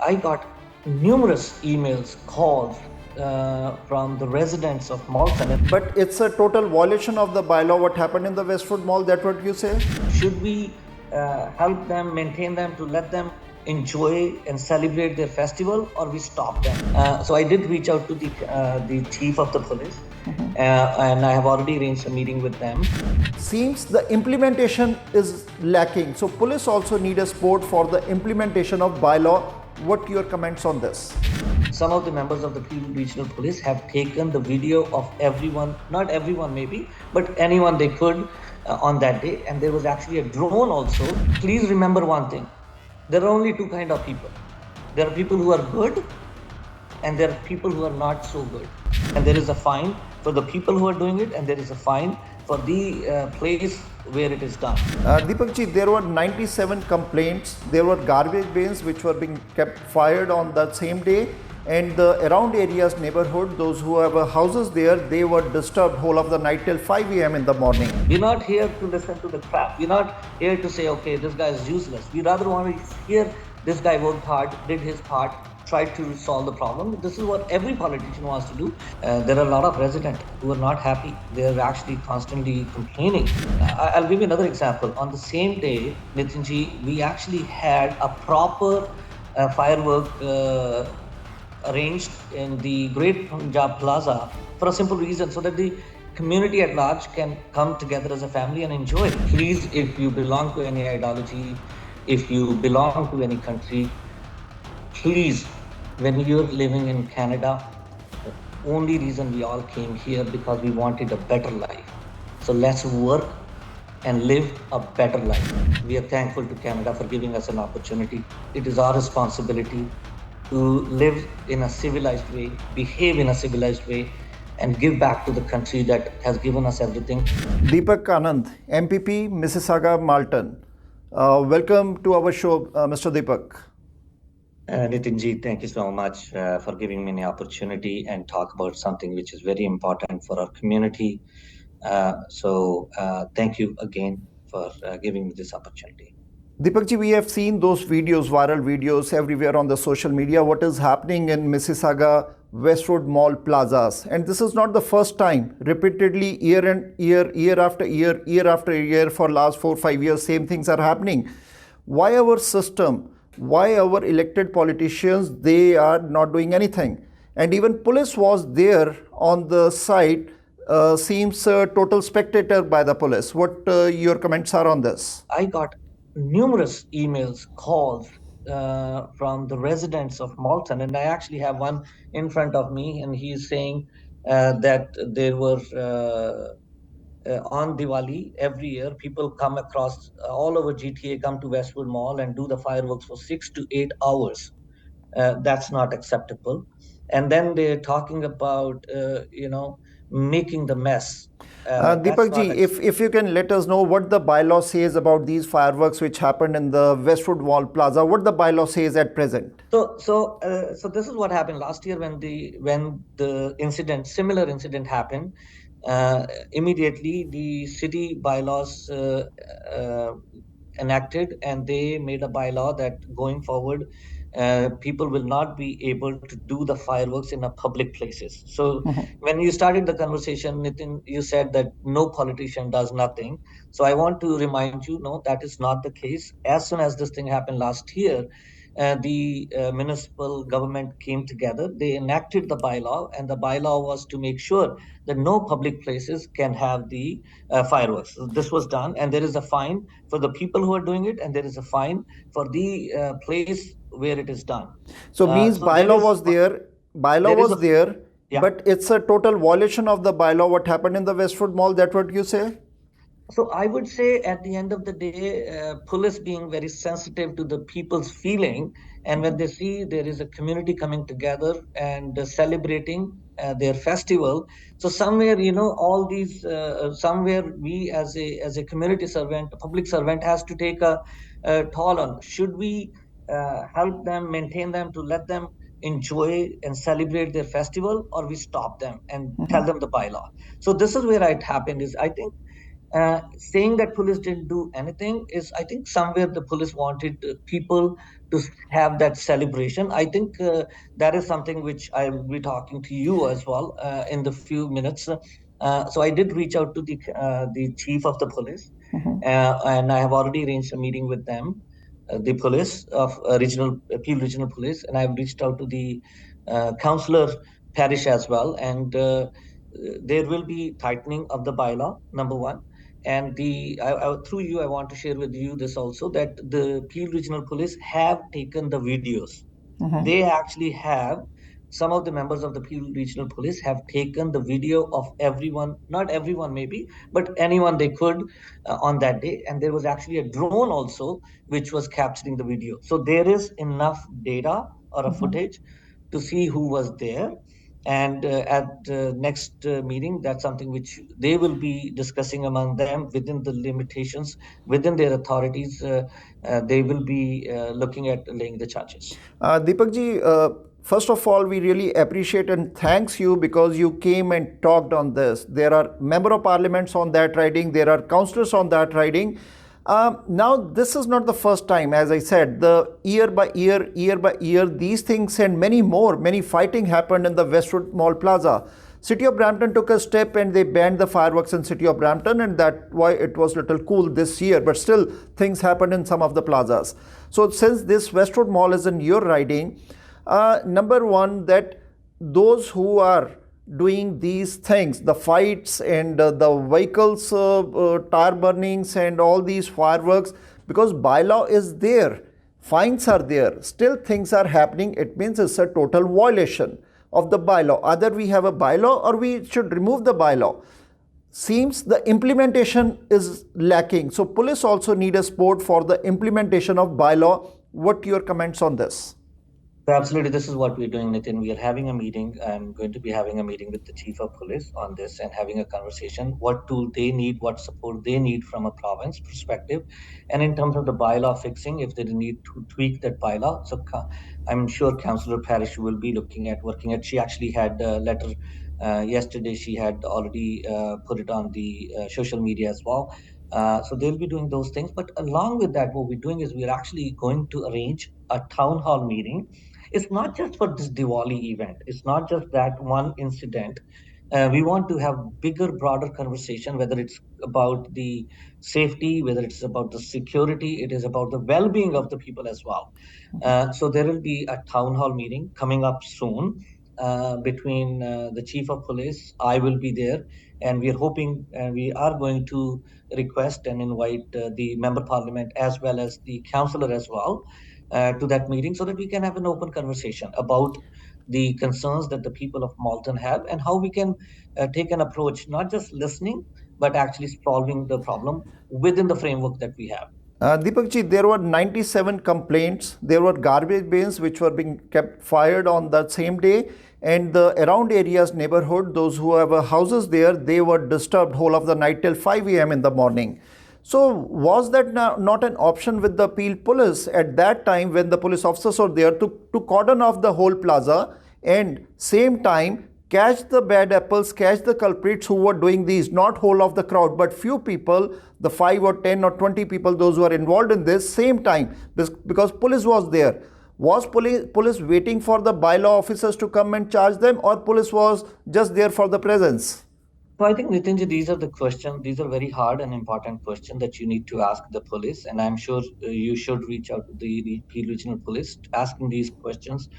I got numerous emails, calls from the residents of Malton. But it's a total violation of the bylaw. What happened in the Westwood Mall? That's what you say? Should we help them, maintain them, to let them enjoy and celebrate their festival, or we stop them? So I did reach out to the chief of the police, and I have already arranged a meeting with them. Seems the implementation is lacking. So police also need a support for the implementation of bylaw. What your comments on this? Some of the members of the regional police have taken the video of everyone, not everyone maybe, but anyone they could on that day. And there was actually a drone also. Please remember one thing. There are only two kind of people. There are people who are good and there are people who are not so good. And there is a fine for the people who are doing it, and there is a fine for the place where it is done. Deepak ji, there were 97 complaints. There were garbage bins which were being kept fired on that same day. And the around areas neighborhood, those who have houses there, they were disturbed whole of the night till 5 a.m. in the morning. We're not here to listen to the crap. We're not here to say, okay, this guy is useless. We rather want to hear this guy worked hard, did his part, tried to solve the problem. This is what every politician wants to do. There are a lot of residents who are not happy. They're actually constantly complaining. I'll give you another example. On the same day, Nitinji, we actually had a proper firework arranged in the Great Punjab Plaza for a simple reason, so that the community at large can come together as a family and enjoy. Please, if you belong to any ideology, if you belong to any country, please, when you're living in Canada, the only reason we all came here because we wanted a better life. So let's work and live a better life. We are thankful to Canada for giving us an opportunity. It is our responsibility to live in a civilized way, behave in a civilized way, and give back to the country that has given us everything. Deepak Anand, MPP, Mississauga, Malton. Welcome to our show, Mr. Deepak. Nitinji, thank you so much for giving me an opportunity and talk about something which is very important for our community. So thank you again for giving me this opportunity. Deepak ji, we have seen those videos, viral videos everywhere on the social media, what is happening in Mississauga, Westwood Mall plazas. And this is not the first time, repeatedly year after year for last 4-5 years, same things are happening. Why our system, why our elected politicians, they are not doing anything? And even police was there on the site, seems a total spectator by the police. What your comments are on this? I got numerous emails, calls from the residents of Malton, and I actually have one in front of me, and he's saying that there were on Diwali every year, people come across all over GTA, come to Westwood Mall and do the fireworks for 6 to 8 hours. That's not acceptable. And then they're talking about, making the mess. Deepak ji, if you can let us know what the bylaw says about these fireworks which happened in the Westwood Mall Plaza, what the bylaw says at present. So this is what happened last year when the similar incident happened. Immediately the city bylaws enacted, and they made a bylaw that going forward, people will not be able to do the fireworks in a public places. So when you started the conversation, Nitin, you said that no politician does nothing. So I want to remind you, no, that is not the case. As soon as this thing happened last year, the municipal government came together. They enacted the bylaw, and the bylaw was to make sure that no public places can have the fireworks. So this was done, and there is a fine for the people who are doing it, and there is a fine for the place where it is done. So means bylaw was there, yeah. But it's a total violation of the bylaw. What happened in the Westwood Mall, that's what you say? So I would say at the end of the day, police being very sensitive to the people's feeling, and when they see there is a community coming together and celebrating their festival, so somewhere, all these, somewhere we as a community servant, a public servant has to take a toll on. Should we help them, maintain them, to let them enjoy and celebrate their festival, or we stop them and tell them the bylaw? So this is where it happened. Is I think Saying that police didn't do anything is, I think, somewhere the police wanted people to have that celebration. I think that is something which I will be talking to you as well in the few minutes. So I did reach out to the chief of the police, and I have already arranged a meeting with them, the police of Peel Regional Police, and I've reached out to the councillor parish as well, and there will be tightening of the bylaw, number one. And through you, I want to share with you this also, that the Peel Regional Police have taken the videos. They actually have, some of the members of the Peel Regional Police have taken the video of everyone, not everyone maybe, but anyone they could on that day. And there was actually a drone also which was capturing the video. So there is enough data or a footage to see who was there. And at next meeting, that's something which they will be discussing among them within the limitations, within their authorities. They will be looking at laying the charges. Deepak ji, first of all, we really appreciate and thanks you because you came and talked on this. There are member of parliaments on that riding, there are councillors on that riding. Now, this is not the first time, as I said, the year by year, these things and many more, many fighting happened in the Westwood Mall Plaza. City of Brampton took a step and they banned the fireworks in City of Brampton, and that's why it was little cool this year, but still things happened in some of the plazas. So since this Westwood Mall is in your riding, number one, that those who are doing these things, the fights and the vehicles tire burnings and all these fireworks, because bylaw is there, fines are there, still things are happening, it means it's a total violation of the bylaw. Either we have a bylaw or we should remove the bylaw. Seems the implementation is lacking. So police also need a support for the implementation of bylaw. What your comments on this? So absolutely, this is what we're doing, Nitin. We are having a meeting. I'm going to be having a meeting with the chief of police on this and having a conversation. What tool they need, what support they need from a province perspective, and in terms of the bylaw fixing, if they need to tweak that bylaw. So I'm sure Councillor Parish will be working at. She actually had a letter yesterday. She had already put it on the social media as well. So they'll be doing those things. But along with that, what we're doing is we're actually going to arrange a town hall meeting. It's not just for this Diwali event. It's not just that one incident. We want to have bigger, broader conversation, whether it's about the safety, whether it's about the security, it is about the well-being of the people as well. So there will be a town hall meeting coming up soon between the chief of police. I will be there, and we are hoping, and we are going to request and invite the member parliament as well as the councillor as well to that meeting, so that we can have an open conversation about the concerns that the people of Malton have and how we can take an approach, not just listening, but actually solving the problem within the framework that we have. Deepak ji, there were 97 complaints. There were garbage bins which were being kept fired on that same day, and the around areas neighborhood, those who have houses there, they were disturbed whole of the night till 5 a.m. in the morning. So was that not an option with the Peel Police at that time when the police officers were there to cordon off the whole plaza and same time catch the bad apples, catch the culprits who were doing these, not whole of the crowd, but few people, the 5 or 10 or 20 people, those who are involved in this same time, because police was there. Was police waiting for the bylaw officers to come and charge them, or police was just there for the presence? So I think, Nitinji, these are the questions. These are very hard and important questions that you need to ask the police, and I'm sure you should reach out to the Peel Regional Police asking these questions,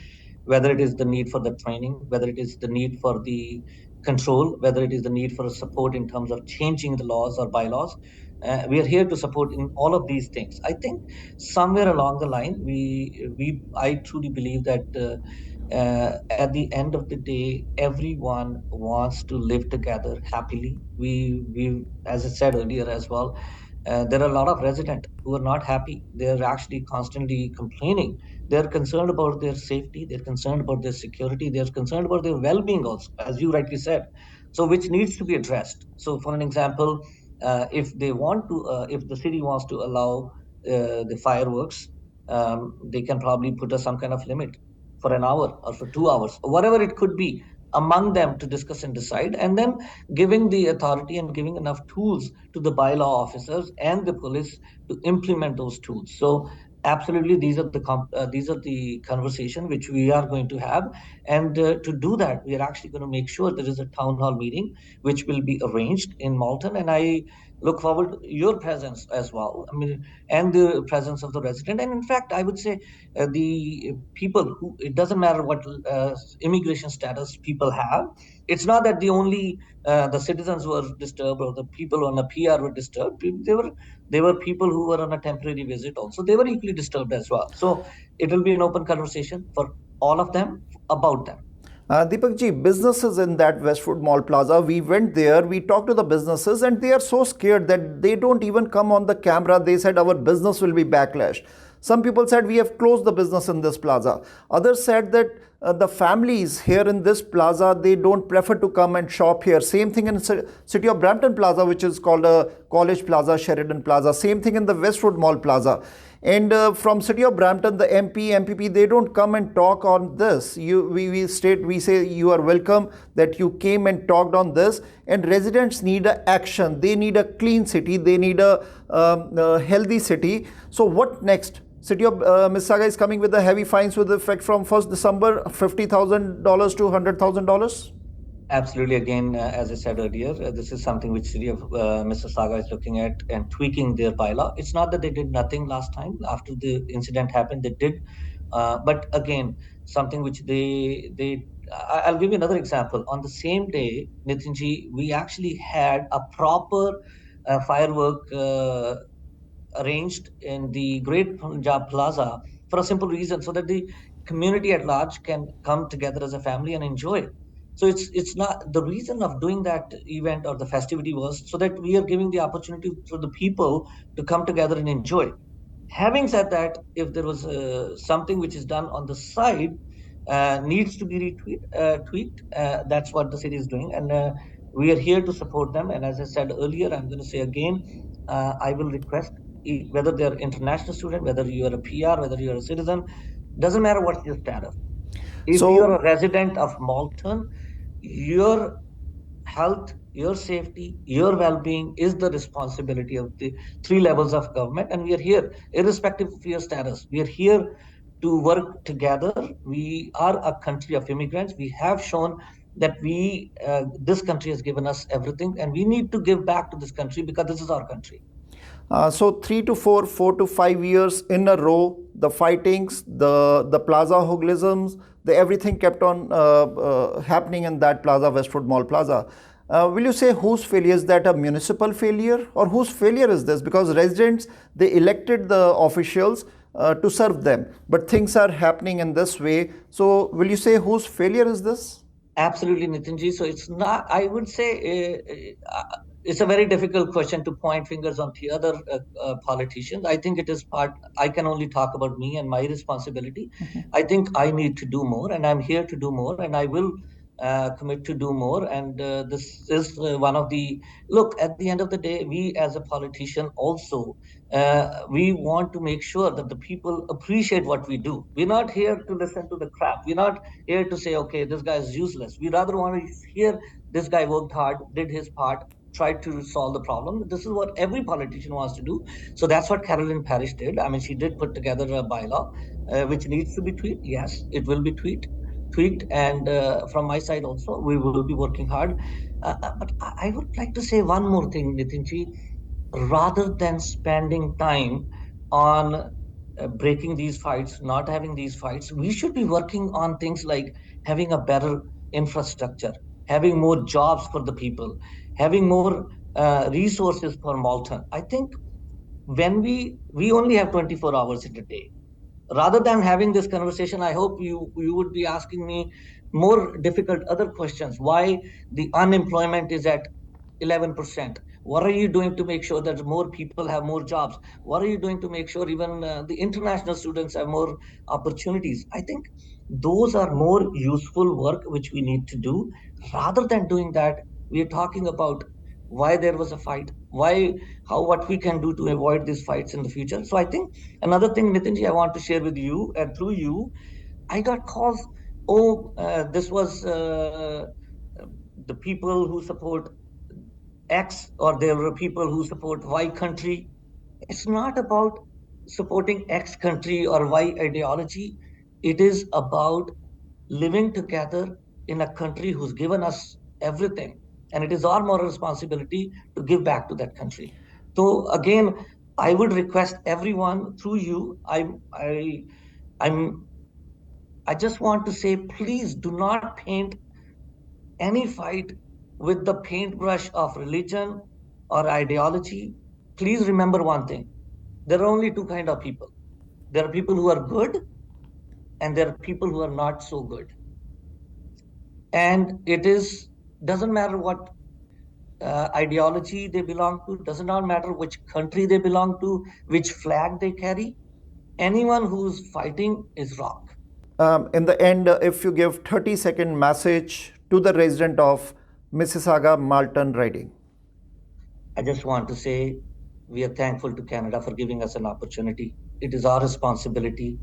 whether it is the need for the training, whether it is the need for the control, whether it is the need for support in terms of changing the laws or bylaws. We are here to support in all of these things. I think somewhere along the line, I truly believe that at the end of the day, everyone wants to live together happily. As I said earlier as well, there are a lot of residents who are not happy. They're actually constantly complaining. They're concerned about their safety. They're concerned about their security. They're concerned about their well-being also, as you rightly said. So which needs to be addressed. So for an example, if the city wants to allow the fireworks, they can probably put some kind of limit for an hour or for 2 hours, or whatever it could be. among them to discuss and decide, and then giving the authority and giving enough tools to the bylaw officers and the police to implement those tools. So absolutely, these are the conversation which we are going to have, and to do that, we are actually going to make sure there is a town hall meeting which will be arranged in Malton, and I look forward to your presence as well. I mean, and the presence of the resident, and in fact, I would say the people who, it doesn't matter what immigration status people have. It's not that the only the citizens were disturbed or the people on a PR were disturbed. There were people who were on a temporary visit also. They were equally disturbed as well. So it will be an open conversation for all of them about them. Deepak ji, businesses in that Westwood Mall Plaza, we went there, we talked to the businesses, and they are so scared that they don't even come on the camera. They said our business will be backlash. Some people said we have closed the business in this plaza. Others said that the families here in this plaza, they don't prefer to come and shop here. Same thing in city of Brampton Plaza, which is called College Plaza, Sheridan Plaza. Same thing in the Westwood Mall Plaza. And from city of Brampton, the MP, MPP, they don't come and talk on this. We say you are welcome that you came and talked on this. And residents need a action. They need a clean city. They need a healthy city. So what next? City of Mississauga is coming with the heavy fines with effect from 1st December, $50,000 to $100,000. Absolutely. Again, as I said earlier, this is something which City of Mississauga is looking at and tweaking their bylaw. It's not that they did nothing last time. After the incident happened, they did. But again, something which I'll give you another example. On the same day, Nitinji, we actually had a proper firework arranged in the Great Punjab Plaza for a simple reason, so that the community at large can come together as a family and enjoy it. So it's not the reason of doing that event or the festivity was so that we are giving the opportunity for the people to come together and enjoy. Having said that, if there was something which is done on the side needs to be tweaked, that's what the city is doing, and we are here to support them. And as I said earlier, I'm going to say again, I will request, whether they're international student, whether you are a PR, whether you are a citizen, doesn't matter what's your status. If you are a resident of Malton, your health, your safety, your well-being is the responsibility of the three levels of government, and we are here, irrespective of your status. We are here to work together. We are a country of immigrants. We have shown that this country has given us everything, and we need to give back to this country because this is our country. So 3 to 4, 4 to 5 years in a row, the fightings, the plaza hooglisms, everything kept on happening in that plaza, Westwood Mall Plaza. Will you say whose failure is that, a municipal failure, or whose failure is this? Because residents, they elected the officials to serve them, but things are happening in this way. So will you say whose failure is this? Absolutely, Nitinji. So it's not, I would say, it's a very difficult question to point fingers on the other politicians. I think it is I can only talk about me and my responsibility. Mm-hmm. I think I need to do more, and I'm here to do more, and I will commit to do more. And this is one of the, look, at the end of the day, we as a politician also, we want to make sure that the people appreciate what we do. We're not here to listen to the crap. We're not here to say, okay, this guy is useless. We rather want to hear this guy worked hard, did his part, tried to solve the problem. This is what every politician wants to do. So that's what Carolyn Parrish did. I mean, she did put together a bylaw which needs to be tweaked. Yes, it will be tweaked. And from my side also, we will be working hard. But I would like to say one more thing, Nitinji. Rather than spending time on breaking these fights, not having these fights, we should be working on things like having a better infrastructure, having more jobs for the people, having more resources for Malton. I think when we only have 24 hours in a day. Rather than having this conversation, I hope you would be asking me more difficult other questions. Why the unemployment is at 11%? What are you doing to make sure that more people have more jobs? What are you doing to make sure even the international students have more opportunities? I think those are more useful work which we need to do. Rather than doing that, we are talking about why there was a fight, what we can do to avoid these fights in the future. So I think another thing, Nitinji, I want to share with you, and through you, I got calls this was the people who support X, or there were people who support Y country. It's not about supporting X country or Y ideology. It is about living together in a country who's given us everything. And it is our moral responsibility to give back to that country. So again, I would request everyone through you, I'm I just want to say, please do not paint any fight with the paintbrush of religion or ideology. Please remember one thing. There are only two kind of people. There are people who are good, and there are people who are not so good. And it doesn't matter what ideology they belong to, does not matter which country they belong to, which flag they carry. Anyone who's fighting is wrong. In the end, if you give 30-second message to the resident of Mississauga, Malton riding. I just want to say we are thankful to Canada for giving us an opportunity. It is our responsibility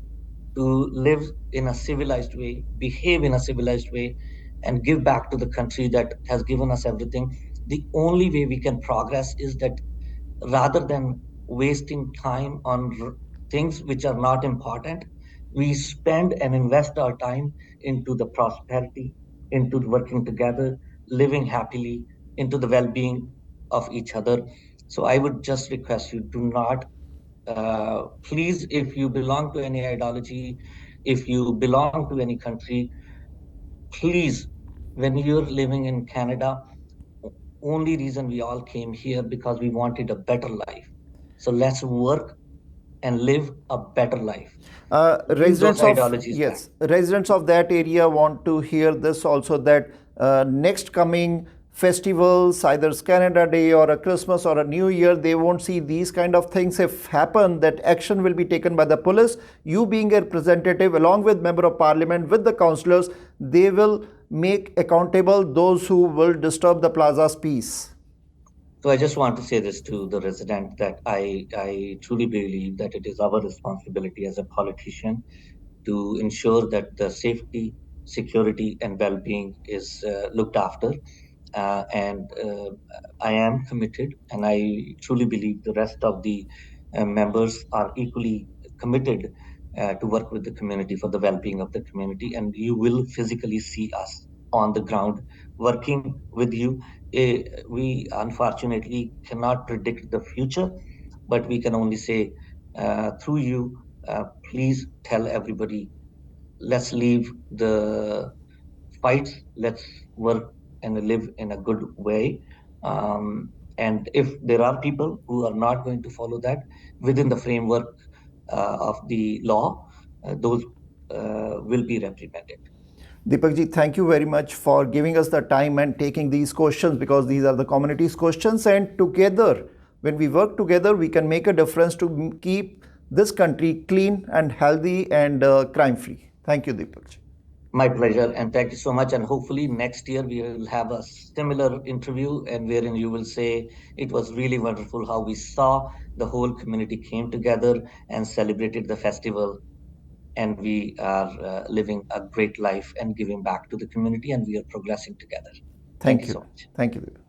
to live in a civilized way, behave in a civilized way, and give back to the country that has given us everything. The only way we can progress is that rather than wasting time on things which are not important, we spend and invest our time into the prosperity, into working together, living happily, into the well-being of each other. So I would just request you, do not, please, if you belong to any ideology, if you belong to any country, please, when you're living in Canada, only reason we all came here because we wanted a better life. So let's work and live a better life. Residents of that area want to hear this also, that next coming festivals, either Canada Day or a Christmas or a New Year, they won't see these kind of things. If happen, that action will be taken by the police. You being a representative along with member of parliament, with the councillors, they will make accountable those who will disturb the plaza's peace. So I just want to say this to the resident, that I truly believe that it is our responsibility as a politician to ensure that the safety, security, and well-being is looked after. And I am committed, and I truly believe the rest of the members are equally committed to work with the community for the well-being of the community. And you will physically see us on the ground working with you. We unfortunately cannot predict the future, but we can only say through you, please tell everybody, let's leave the fights, let's work and live in a good way. And if there are people who are not going to follow that within the framework of the law, those will be reprimanded. Deepak ji, thank you very much for giving us the time and taking these questions, because these are the community's questions, and together, when we work together, we can make a difference to keep this country clean and healthy and crime-free. Thank you, Deepak ji. My pleasure, and thank you so much. And hopefully next year we will have a similar interview, and wherein you will say it was really wonderful how we saw the whole community came together and celebrated the festival. And we are living a great life and giving back to the community, and we are progressing together. Thank you so much. Thank you.